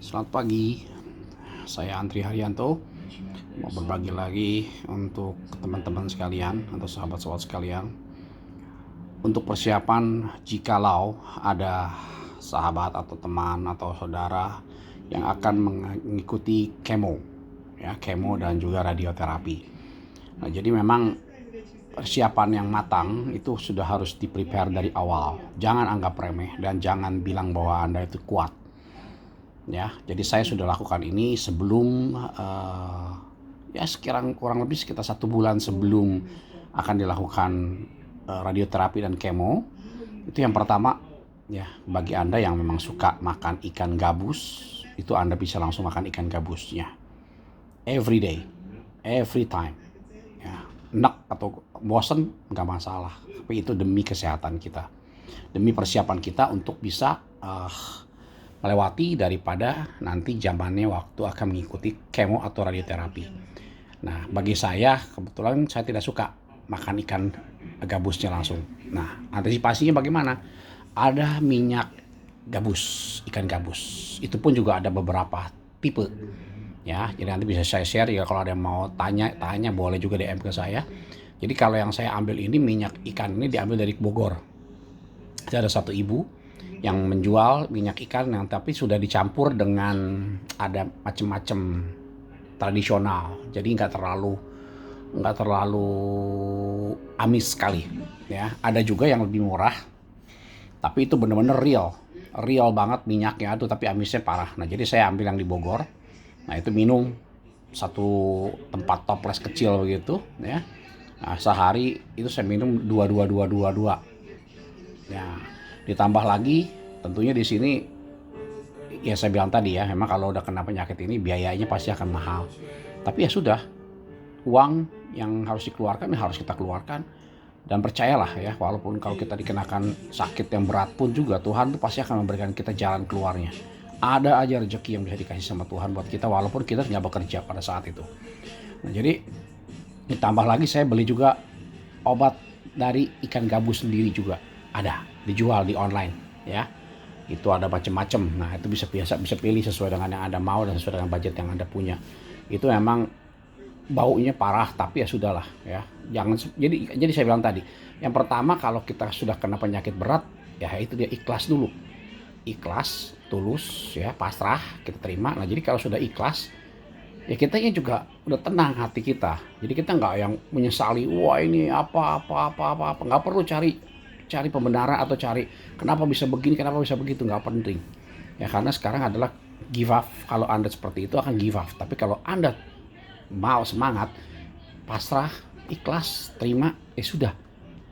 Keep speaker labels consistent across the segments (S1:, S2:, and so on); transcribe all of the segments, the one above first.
S1: Selamat pagi, saya Andri Haryanto. Mau berbagi lagi untuk teman-teman sekalian atau sahabat-sahabat sekalian untuk persiapan jikalau ada sahabat atau teman atau saudara yang akan mengikuti kemo, ya kemo dan juga radioterapi. Nah, jadi memang persiapan yang matang itu sudah harus di-prepare dari awal. Jangan anggap remeh dan jangan bilang bahwa Anda itu kuat. Ya, jadi saya sudah lakukan ini sebelum ya sekarang kurang lebih sekitar 1 bulan sebelum akan dilakukan radioterapi dan kemo. Itu yang pertama, ya bagi Anda yang memang suka makan ikan gabus, itu Anda bisa langsung makan ikan gabusnya every day, every time. Ya, enak atau bosen nggak masalah, tapi itu demi kesehatan kita, demi persiapan kita untuk bisa melewati daripada nanti zamannya waktu akan mengikuti kemo atau radioterapi. Nah, bagi saya kebetulan saya tidak suka makan ikan gabusnya langsung. Nah, antisipasinya bagaimana? Ada minyak gabus, ikan gabus. Itu pun juga ada beberapa tipe. Ya, jadi nanti bisa saya share ya kalau ada yang mau tanya boleh juga DM ke saya. Jadi kalau yang saya ambil ini minyak ikan ini diambil dari Bogor. Ada satu ibu yang menjual minyak ikan yang tapi sudah dicampur dengan ada macam-macam tradisional, jadi nggak terlalu amis sekali ya. Ada juga yang lebih murah tapi itu benar-benar real banget minyaknya tuh, tapi amisnya parah. Nah, jadi saya ambil yang di Bogor. Nah, itu minum satu tempat toples kecil begitu ya. Nah, sehari itu saya minum dua ya. Ditambah lagi tentunya di sini ya saya bilang tadi ya, memang kalau udah kena penyakit ini biayanya pasti akan mahal. Tapi ya sudah, uang yang harus dikeluarkan ya harus kita keluarkan. Dan percayalah ya, walaupun kalau kita dikenakan sakit yang berat pun juga Tuhan tuh pasti akan memberikan kita jalan keluarnya. Ada aja rezeki yang bisa dikasih sama Tuhan buat kita walaupun kita nggak bekerja pada saat itu. Nah, jadi ditambah lagi saya beli juga obat dari ikan gabus sendiri juga ada dijual di online ya. Itu ada macam-macam. Nah, itu bisa pilih sesuai dengan yang Anda mau dan sesuai dengan budget yang Anda punya. Itu memang baunya parah tapi ya sudahlah ya. Jangan jadi saya bilang tadi, yang pertama kalau kita sudah kena penyakit berat ya itu dia ikhlas dulu. Ikhlas, tulus ya, pasrah, kita terima. Nah, jadi kalau sudah ikhlas ya kitanya juga udah tenang hati kita. Jadi kita nggak yang menyesali, wah ini apa, nggak perlu cari cari pembenaran atau cari kenapa bisa begini, kenapa bisa begitu, nggak penting. Ya karena sekarang adalah give up. Kalau Anda seperti itu akan give up. Tapi kalau Anda mau semangat, pasrah, ikhlas, terima, ya sudah.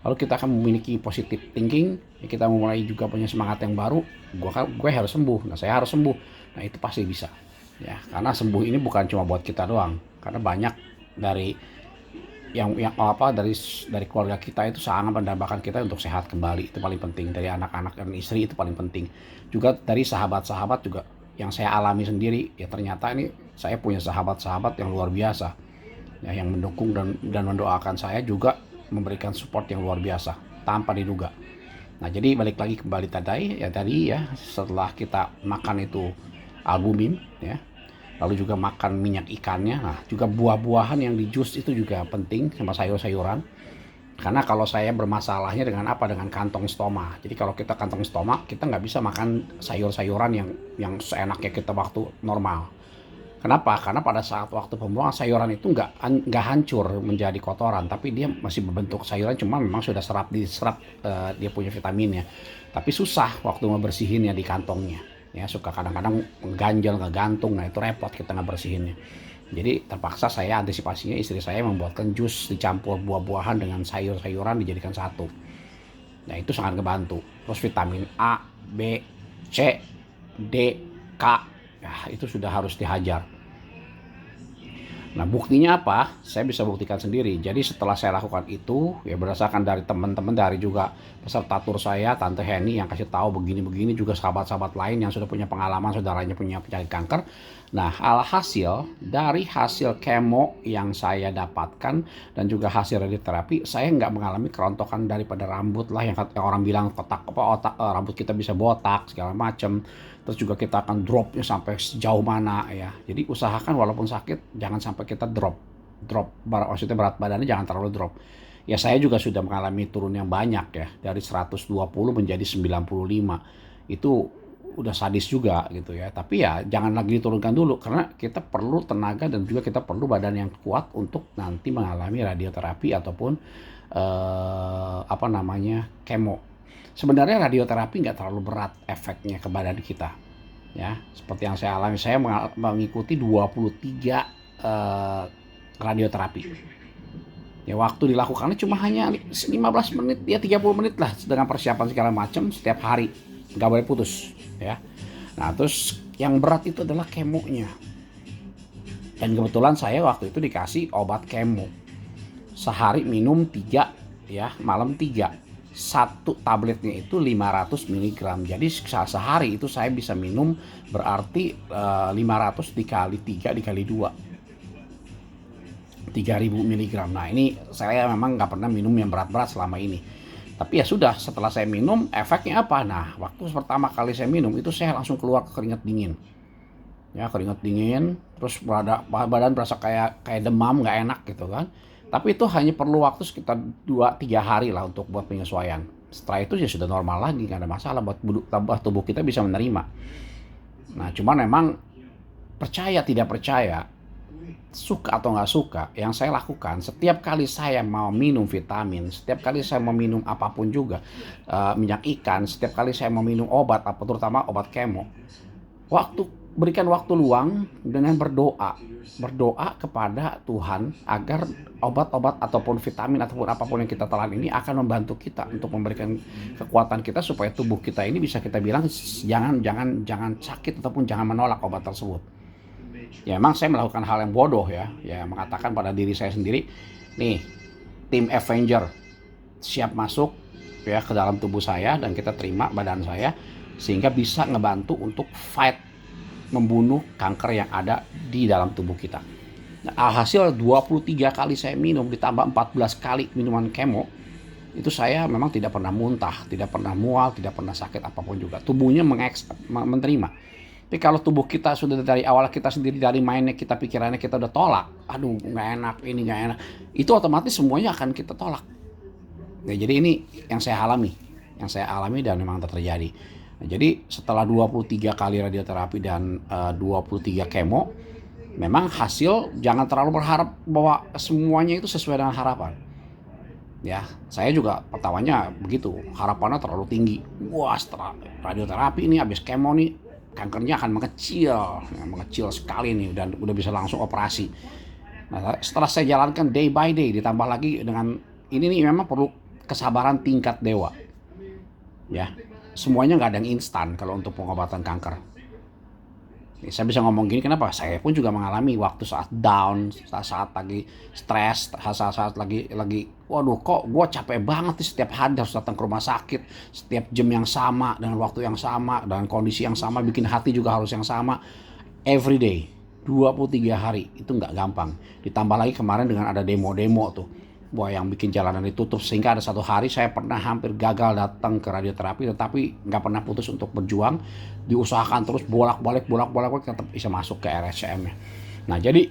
S1: Lalu kita akan memiliki positive thinking, ya kita memulai juga punya semangat yang baru. Gue harus sembuh, nah saya harus sembuh. Nah itu pasti bisa. Ya, karena sembuh ini bukan cuma buat kita doang. Karena banyak dari yang apa dari keluarga kita itu sangat mendambakan kita untuk sehat kembali. Itu paling penting. Dari anak-anak dan istri itu paling penting. Juga dari sahabat-sahabat juga yang saya alami sendiri, ya ternyata ini saya punya sahabat-sahabat yang luar biasa ya, yang mendukung dan mendoakan saya, juga memberikan support yang luar biasa tanpa diduga. Nah, jadi balik lagi kembali tadi ya, setelah kita makan itu albumin ya, lalu juga makan minyak ikannya. Nah, juga buah-buahan yang di jus itu juga penting, sama sayur-sayuran. Karena kalau saya bermasalahnya dengan apa? Dengan kantong stoma. Jadi kalau kita kantong stoma, kita nggak bisa makan sayur-sayuran yang seenaknya kita waktu normal. Kenapa? Karena pada saat waktu pembuangan sayuran itu nggak hancur menjadi kotoran, tapi dia masih berbentuk sayuran, cuma memang sudah diserap dia punya vitaminnya. Tapi susah waktu ngebersihinnya di kantongnya. Ya suka kadang-kadang ganjel, ngegantung, nah itu repot kita ngebersihinnya. Jadi terpaksa saya antisipasinya, istri saya membuatkan jus dicampur buah-buahan dengan sayur-sayuran dijadikan satu. Nah itu sangat ngebantu. Terus vitamin A, B, C, D, K, ya itu sudah harus dihajar. Nah, buktinya apa? Saya bisa buktikan sendiri. Jadi setelah saya lakukan itu, ya berdasarkan dari teman-teman, dari juga peserta tur saya, Tante Henny yang kasih tahu begini-begini, juga sahabat-sahabat lain yang sudah punya pengalaman, saudaranya punya penyakit kanker. Nah, alhasil dari hasil kemo yang saya dapatkan dan juga hasil radioterapi, saya nggak mengalami kerontokan daripada rambut lah yang orang bilang rambut kita bisa botak segala macam. terus juga kita akan dropnya sampai sejauh mana ya. Jadi usahakan walaupun sakit jangan sampai kita maksudnya berat badannya jangan terlalu drop. Ya saya juga sudah mengalami turun yang banyak ya, dari 120 menjadi 95. Itu udah sadis juga gitu ya. Tapi ya jangan lagi diturunkan dulu, karena kita perlu tenaga dan juga kita perlu badan yang kuat untuk nanti mengalami radioterapi ataupun kemo. Sebenarnya radioterapi nggak terlalu berat efeknya ke badan kita ya. Seperti yang saya alami, saya mengikuti 23 radioterapi. Ya waktu dilakukannya cuma hanya 15 menit, ya 30 menit lah, dengan persiapan segala macam setiap hari, nggak boleh putus ya. Nah terus yang berat itu adalah kemonya, dan kebetulan saya waktu itu dikasih obat kemo, sehari minum 3 ya, malam 3. Satu tabletnya itu 500 mg, jadi sehari itu saya bisa minum, berarti 500 dikali 3 dikali 2, 3000 mg. Nah ini saya memang nggak pernah minum yang berat-berat selama ini. Tapi ya sudah, setelah saya minum efeknya apa? Nah waktu pertama kali saya minum itu saya langsung keluar keringat dingin. Ya keringat dingin, terus badan berasa kayak demam, nggak enak gitu kan. Tapi itu hanya perlu waktu sekitar 2-3 hari lah untuk buat penyesuaian. Setelah itu ya sudah normal lagi, nggak ada masalah, buat tubuh kita bisa menerima. Nah cuman memang percaya tidak percaya, suka atau nggak suka, yang saya lakukan setiap kali saya mau minum vitamin, setiap kali saya mau minum apapun juga, minyak ikan, setiap kali saya mau minum obat, terutama obat kemo, berikan waktu luang dengan berdoa kepada Tuhan agar obat-obat ataupun vitamin ataupun apapun yang kita telan ini akan membantu kita untuk memberikan kekuatan kita supaya tubuh kita ini bisa kita bilang jangan sakit ataupun jangan menolak obat tersebut. Ya emang saya melakukan hal yang bodoh ya mengatakan pada diri saya sendiri, nih tim Avenger siap masuk ya ke dalam tubuh saya, dan kita terima badan saya sehingga bisa ngebantu untuk fight, membunuh kanker yang ada di dalam tubuh kita. Nah, alhasil 23 kali saya minum ditambah 14 kali minuman kemo, itu saya memang tidak pernah muntah, tidak pernah mual, tidak pernah sakit apapun juga. Tubuhnya menerima. Tapi kalau tubuh kita sudah dari awal, kita sendiri dari mainnya, kita pikirannya kita udah tolak, aduh nggak enak, ini nggak enak, itu otomatis semuanya akan kita tolak. Nah, jadi ini yang saya alami dan memang terjadi. Nah, jadi setelah 23 kali radioterapi dan 23 kemo, memang hasil jangan terlalu berharap bahwa semuanya itu sesuai dengan harapan. Ya, saya juga pertamanya begitu, harapannya terlalu tinggi. Wah, setelah radioterapi ini habis kemo nih, kankernya akan mengecil sekali nih, dan udah bisa langsung operasi. Nah, setelah saya jalankan day by day, ditambah lagi dengan ini nih, memang perlu kesabaran tingkat dewa. Ya, semuanya nggak ada yang instan kalau untuk pengobatan kanker. Saya bisa ngomong gini kenapa? Saya pun juga mengalami waktu saat down, saat lagi stres, saat lagi waduh kok gue capek banget nih, setiap hari harus datang ke rumah sakit, setiap jam yang sama, dengan waktu yang sama, dengan kondisi yang sama, bikin hati juga harus yang sama, every day, 23 hari, itu nggak gampang. Ditambah lagi kemarin dengan ada demo-demo tuh, wah yang bikin jalanan ditutup, sehingga ada satu hari saya pernah hampir gagal datang ke radioterapi, tetapi nggak pernah putus untuk berjuang, diusahakan terus bolak-balik tetap bisa masuk ke RSCM-nya. Nah jadi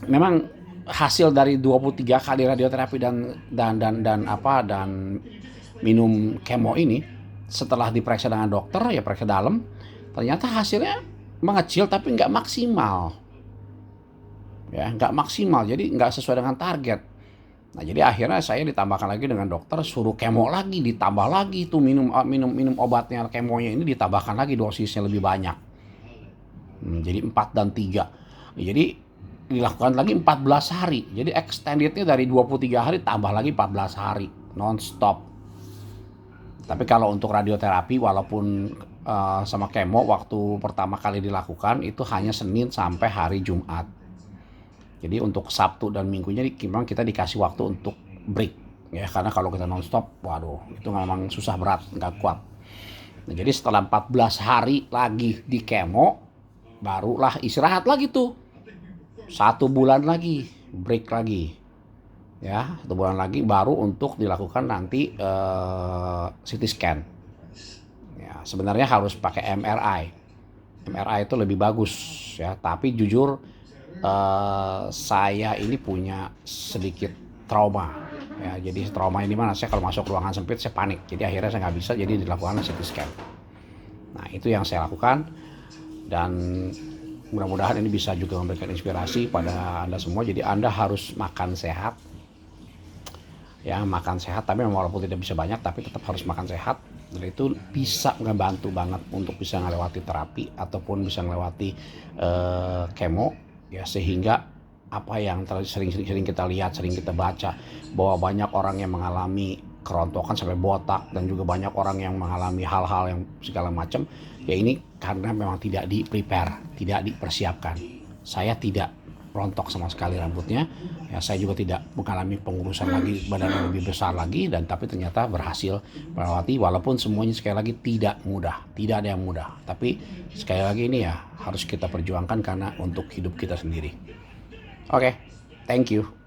S1: memang hasil dari 23 kali radioterapi dan minum kemo ini, setelah diperiksa dengan dokter, ya periksa dalam, ternyata hasilnya mengecil tapi nggak maksimal. Ya, nggak maksimal, jadi nggak sesuai dengan target. Nah jadi akhirnya saya ditambahkan lagi dengan dokter, suruh kemo lagi, ditambah lagi tuh minum obatnya, kemonya ini ditambahkan lagi dosisnya lebih banyak. Jadi 4 dan 3. Jadi dilakukan lagi 14 hari. Jadi extendednya dari 23 hari tambah lagi 14 hari non-stop. Tapi kalau untuk radioterapi, walaupun sama kemo waktu pertama kali dilakukan itu hanya Senin sampai hari Jumat. Jadi untuk Sabtu dan Minggunya memang kita dikasih waktu untuk break ya, karena kalau kita nonstop, waduh itu memang susah, berat, nggak kuat. Nah, jadi setelah 14 hari lagi di kemo, barulah istirahat lagi tuh, 1 bulan lagi break lagi ya, 1 bulan lagi baru untuk dilakukan nanti CT scan ya. sebenarnya harus pakai MRI. MRI itu lebih bagus ya, tapi jujur saya ini punya sedikit trauma ya. Jadi trauma ini mana, saya kalau masuk ruangan sempit saya panik, jadi akhirnya saya nggak bisa, jadi dilakukan CT scan. Nah itu yang saya lakukan, dan mudah-mudahan ini bisa juga memberikan inspirasi pada Anda semua. Jadi Anda harus makan sehat ya, makan sehat, tapi walaupun tidak bisa banyak tapi tetap harus makan sehat, dan itu bisa ngebantu banget untuk bisa melewati terapi ataupun bisa melewati kemo ya. Sehingga apa yang sering kita lihat, sering kita baca, bahwa banyak orang yang mengalami kerontokan sampai botak, dan juga banyak orang yang mengalami hal-hal yang segala macam ya, ini karena memang tidak di prepare, tidak dipersiapkan. Saya tidak rontok sama sekali rambutnya ya, saya juga tidak mengalami pengurusan lagi, badan yang lebih besar lagi, dan tapi ternyata berhasil melewati. Walaupun semuanya sekali lagi tidak mudah, tidak ada yang mudah, tapi sekali lagi ini ya harus kita perjuangkan karena untuk hidup kita sendiri. Oke, thank you.